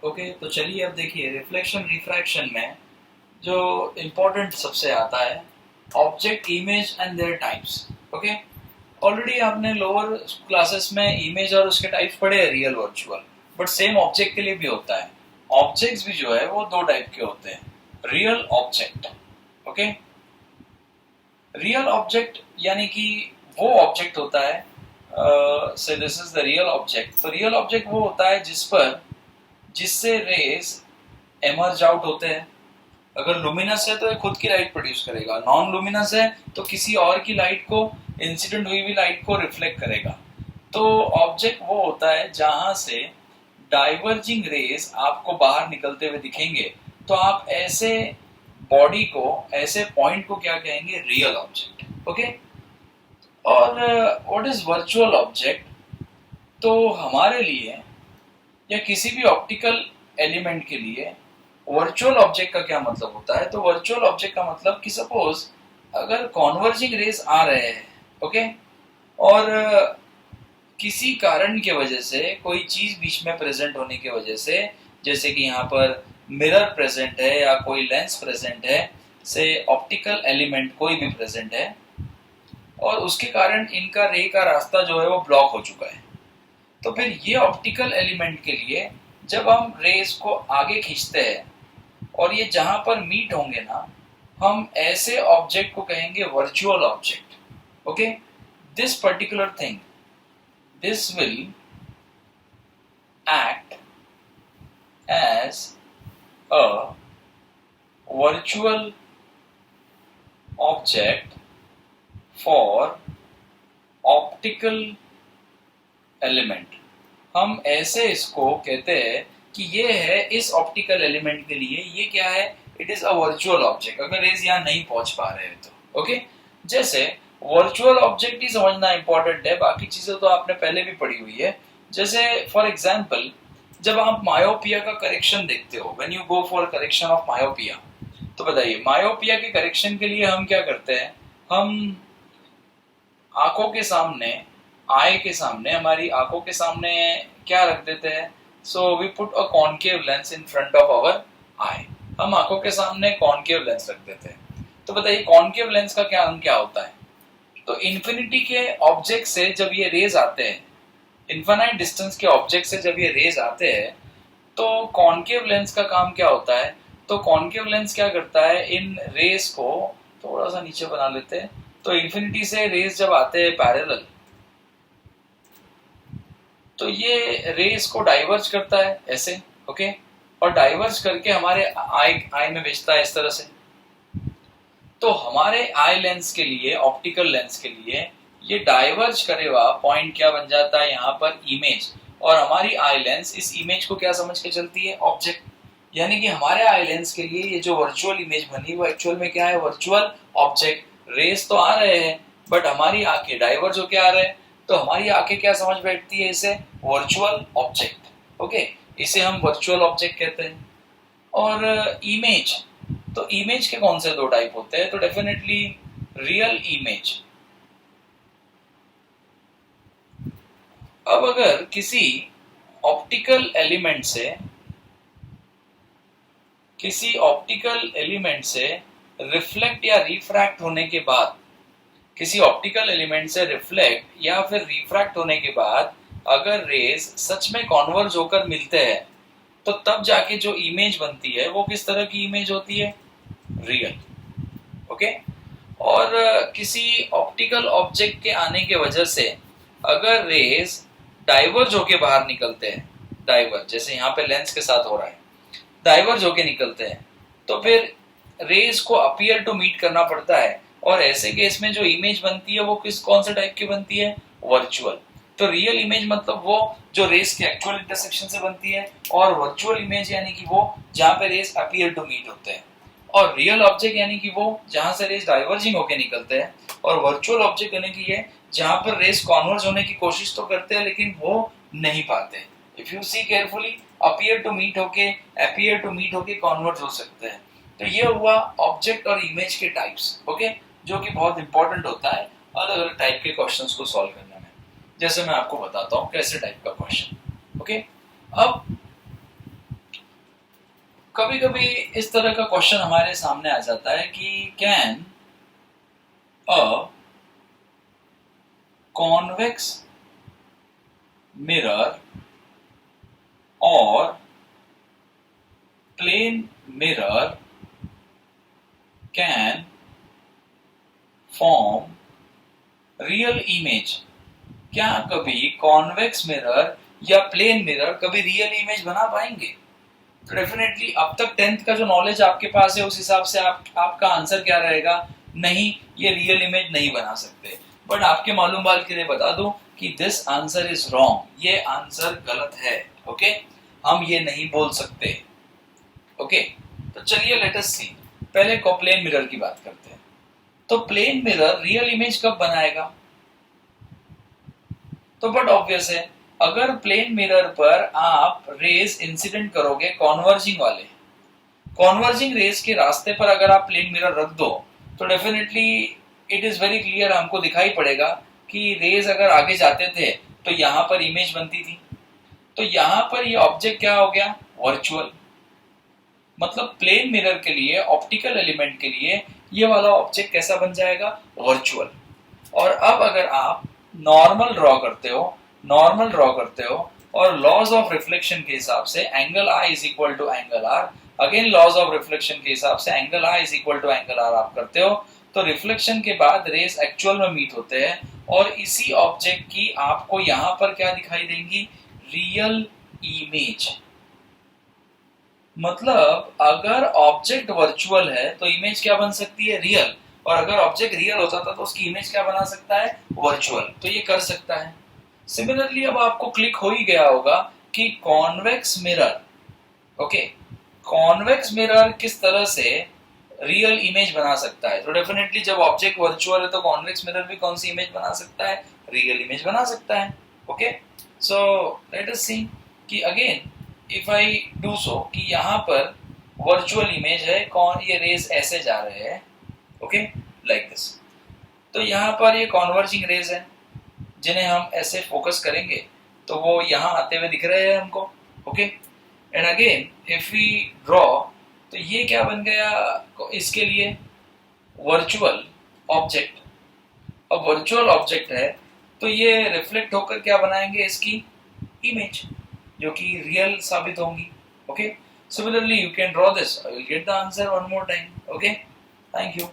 Okay, तो चलिए अब देखिए रिफ्लेक्शन रिफ्रैक्शन में जो इम्पोर्टेंट सबसे आता है object, image and there types. Okay, already आपने लोअर क्लासेस में इमेज और उसके टाइप्स पढ़े हैं, real virtual. But same object के लिए भी होता है। ऑब्जेक्ट्स भी जो है वो दो टाइप के होते हैं, real object. Okay, real object यानी कि वो ऑब्जेक्ट होता है, से this is the real object. तो रियल ऑब्जेक्ट वो होता है जिससे रेज एमर्ज आउट होते हैं। अगर लुमिनस है तो ये खुद की लाइट प्रोड्यूस करेगा, नॉन लुमिनस है तो किसी और की लाइट को, इंसिडेंट हुई हुई लाइट को रिफ्लेक्ट करेगा। तो ऑब्जेक्ट वो होता है जहां से डाइवर्जिंग रेज आपको बाहर निकलते हुए दिखेंगे। तो आप ऐसे बॉडी को, ऐसे पॉइंट को क्या कहेंगे? Real object. ओके, और व्हाट इज वर्चुअल ऑब्जेक्ट? तो हमारे लिए या किसी भी ऑप्टिकल एलिमेंट के लिए वर्चुअल ऑब्जेक्ट का क्या मतलब होता है? तो वर्चुअल ऑब्जेक्ट का मतलब कि सपोज अगर कॉन्वर्जिंग रेज आ रहे हैं, ओके, और किसी कारण की वजह से कोई चीज बीच में प्रेजेंट होने की वजह से, जैसे कि यहाँ पर मिरर प्रेजेंट है या कोई लेंस प्रेजेंट है, से ऑप्टिकल एलिमेंट कोई भी प्रेजेंट है, और उसके कारण इनका रे का रास्ता जो है वो ब्लॉक हो चुका है। तो फिर ये ऑप्टिकल एलिमेंट के लिए जब हम रेज को आगे खींचते हैं और ये जहां पर मीट होंगे ना, हम ऐसे ऑब्जेक्ट को कहेंगे virtual object. Okay, this particular thing, this will act as a virtual object for optical element. हम ऐसे इसको कहते हैं कि ये है इस ऑप्टिकल एलिमेंट के लिए, ये क्या है? It is a virtual object, अगर रेज यहाँ नहीं पहुंच पा रहे हैं तो। ओके, जैसे वर्चुअल ऑब्जेक्ट ही समझना इंपॉर्टेंट है, बाकी चीजें तो आपने पहले भी पढ़ी हुई है। जैसे फॉर एग्जाम्पल, जब आप मायोपिया का करेक्शन देखते हो, when you go for correction of myopia, तो बताइए मायोपिया के करेक्शन के लिए हम क्या करते हैं? हम आंखों के सामने, आई के सामने, हमारी आंखों के सामने क्या रख देते हैं? So we put a concave lens in front of our eye. हम आंखों के सामने कॉनकेव लेंस रख देते हैं। तो बताइए कॉनकेव लेंस का क्या होता है? तो इन्फिनिटी के ऑब्जेक्ट से जब ये रेज आते हैं, इन्फिनाइट डिस्टेंस के ऑब्जेक्ट से जब ये रेज आते हैं, तो कॉनकेव लेंस का काम क्या होता है? तो कॉनकेव लेंस क्या करता है? इन रेज को थोड़ा सा नीचे बना लेते हैं। तो इन्फिनिटी से रेज जब आते हैं पैरेलल, तो ये रेज को डाइवर्ज करता है ऐसे, ओके, और डाइवर्ज करके हमारे आई में भेजता है इस तरह से। तो हमारे आई लेंस के लिए, ऑप्टिकल लेंस के लिए, ये डाइवर्ज करे हुआ पॉइंट क्या बन जाता है? यहाँ पर इमेज। और हमारी आई लेंस इस इमेज को क्या समझ के चलती है? ऑब्जेक्ट। यानी कि हमारे आई लेंस के लिए ये जो वर्चुअल इमेज बनी वो एक्चुअल में क्या है? Virtual object. रेज तो आ रहे हैं बट हमारी आंखें डाइवर्ज होके आ रहे हैं, तो हमारी आंखें क्या समझ बैठती है? इसे वर्चुअल ऑब्जेक्ट। ओके, इसे हम वर्चुअल ऑब्जेक्ट कहते हैं। और इमेज, तो इमेज के कौन से दो टाइप होते हैं? तो डेफिनेटली रियल इमेज। अब अगर किसी ऑप्टिकल एलिमेंट से, रिफ्लेक्ट या रिफ्रैक्ट होने के बाद, किसी ऑप्टिकल एलिमेंट से रिफ्लेक्ट या फिर रिफ्रैक्ट होने के बाद अगर रेज सच में कॉन्वर्ज होकर मिलते हैं, तो तब जाके जो इमेज बनती है वो किस तरह की इमेज होती है? रियल। ओके, और किसी ऑप्टिकल ऑब्जेक्ट के आने के वजह से अगर रेज डाइवर्ज होके बाहर निकलते हैं, डाइवर्ज जैसे यहाँ पे लेंस के साथ हो रहा है, डाइवर्ज होके निकलते हैं, तो फिर रेज को अपीयर टू मीट करना पड़ता है। और ऐसे केस में जो इमेज बनती है वो कौन से टाइप की बनती है? वर्चुअल। तो रियल इमेज मतलब वो जो रेज के एक्चुअल इंटरसेक्शन से बनती है, और वर्चुअल इमेज यानी कि वो जहां पे रेज अपीयर टू मीट होते हैं। और रियल ऑब्जेक्ट यानी कि वो जहां से रेज डाइवर्जिंग होके निकलते हैं, और वर्चुअल ऑब्जेक्ट यानी कि ये जहां पर रेज कॉन्वर्ज होने की कोशिश तो करते हैं लेकिन वो नहीं पाते। If you see carefully, appear to meet होके कॉन्वर्ज हो सकते हैं। तो ये हुआ ऑब्जेक्ट और इमेज के टाइप्स, ओके, जो कि बहुत इंपॉर्टेंट होता है अलग अलग टाइप के क्वेश्चंस को सॉल्व करने में। जैसे मैं आपको बताता हूँ कैसे टाइप का क्वेश्चन। ओके, अब कभी कभी इस तरह का क्वेश्चन हमारे सामने आ जाता है कि कैन अ कॉन्वेक्स मिरर और plane mirror can form real image? क्या कभी कॉन्वेक्स मिरर या प्लेन मिरर कभी रियल इमेज बना पाएंगे? तो डेफिनेटली अब तक 10th का जो नॉलेज आपके पास है उस हिसाब से आपका आंसर क्या रहेगा? नहीं, ये रियल इमेज नहीं बना सकते। बट आपके मालूम बाल के लिए बता दूं कि दिस आंसर इज रॉन्ग, ये आंसर गलत है। ओके, हम ये नहीं बोल सकते। ओके, तो चलिए लेट अस सी। पहले को प्लेन मिरर की बात करते हैं। तो प्लेन मिरर रियल इमेज कब बनाएगा? तो बट ऑब्वियस है, अगर प्लेन मिरर पर आप रेज इंसिडेंट करोगे कॉन्वर्जिंग रेज के रास्ते पर अगर आप प्लेन मिरर रख दो तो definitely it is very clear, हमको दिखाई पड़ेगा कि रेज अगर आगे जाते थे तो यहां पर इमेज बनती थी। तो यहां पर ये ऑब्जेक्ट क्या हो गया? वर्चुअल। मतलब प्लेन मिरर के लिए, ऑप्टिकल एलिमेंट के लिए ये वाला ऑब्जेक्ट कैसा बन जाएगा? वर्चुअल। और अब अगर आप नॉर्मल ड्रॉ करते हो और लॉज ऑफ रिफ्लेक्शन के हिसाब से angle I is equal to angle R, again laws of reflection के हिसाब से angle I is equal to angle R आप करते हो, तो रिफ्लेक्शन के बाद रेस एक्चुअल में मीट होते हैं और इसी ऑब्जेक्ट की आपको यहां पर क्या दिखाई देंगी? Real image. मतलब अगर ऑब्जेक्ट वर्चुअल है तो इमेज क्या बन सकती है? रियल। और अगर ऑब्जेक्ट रियल होता था तो उसकी इमेज क्या बना सकता है? वर्चुअल। तो ये कर सकता है। सिमिलरली अब आपको क्लिक हो ही गया होगा कि convex mirror, okay, convex mirror किस तरह से रियल इमेज बना सकता है? तो डेफिनेटली जब ऑब्जेक्ट वर्चुअल है तो कॉन्वेक्स मिरर भी कौन सी इमेज बना सकता है? रियल इमेज बना सकता है। ओके, सो लेट अस सी कि again if I do so कि यहां पर वर्चुअल इमेज है, कौन ये रेज ऐसे जा रहे हैं, ओके, लाइक दिस। तो यहाँ पर ये कॉन्वर्जिंग रेज है जिन्हें हम ऐसे फोकस करेंगे तो वो यहाँ आते हुए दिख रहे हैं हमको। Okay, and again if we draw तो ये क्या बन गया इसके लिए? Virtual object. अब वर्चुअल ऑब्जेक्ट है तो ये रिफ्लेक्ट होकर क्या बनाएंगे? इसकी इमेज, जो कि रियल साबित होंगी। Okay, similarly you can draw this. I will get the answer one more time. Okay, thank you.